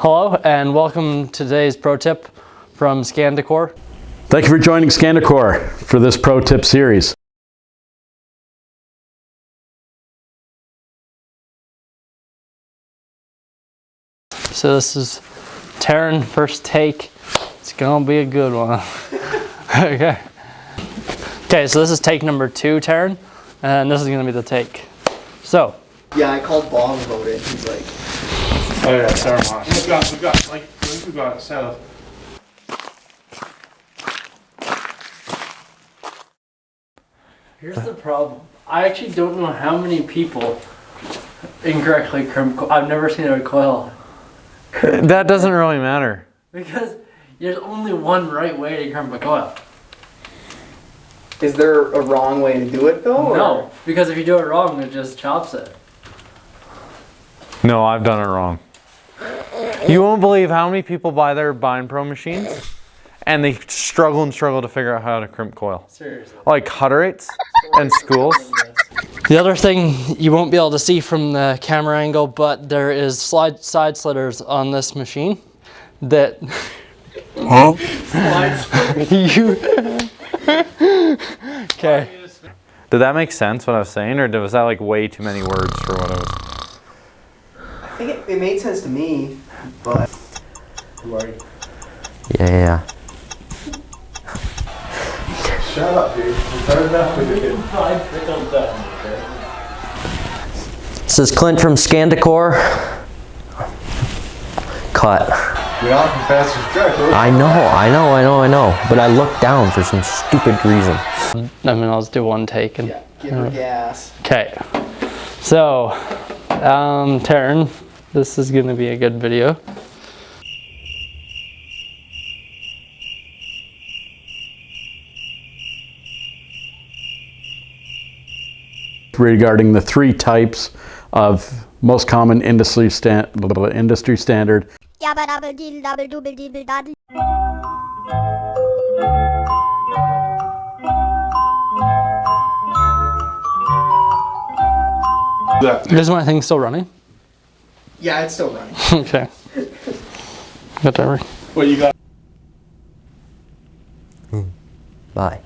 Hello and welcome to today's pro tip from ScanDecor. Thank you for joining ScanDecor for this pro tip series. So this is Taryn, first take. It's gonna be a good one. Okay, so this is take number 2, Taryn, and this is gonna be the take. So. Yeah, I called Bob about it. He's like, oh yeah, sorry, Mom. We've got it set up. Here's the problem. I actually don't know how many people incorrectly crimp. I've never seen a recoil. That doesn't really matter. Because there's only one right way to crimp a coil. is there a wrong way to do it though? No, because if you do it wrong, it just chops it. No, I've done it wrong. You won't believe how many people buy their Bind Pro machines and they struggle to figure out how to crimp coil. Seriously. Like Hutterites and schools. The other thing you won't be able to see from the camera angle, but there is side slitters on this machine that Okay. Did that make sense what I was saying, or was that like way too many words for what I was? I think it made sense to me, but. Yeah. Shut up, dude. Start enough with it. This is Clint from ScanDecor. Cut. You're not the fastest track, I know. But I looked down for some stupid reason. I mean, I'll just do one take and. Yeah, give her gas. Okay. So, Taryn, this is gonna be a good video. Regarding the 3 types of most common industry standard. Yabba dabba diddle dabble dooble dibble daddle. Is my thing still running? Yeah, it's still running. Okay. Whatever. What you got? Bye.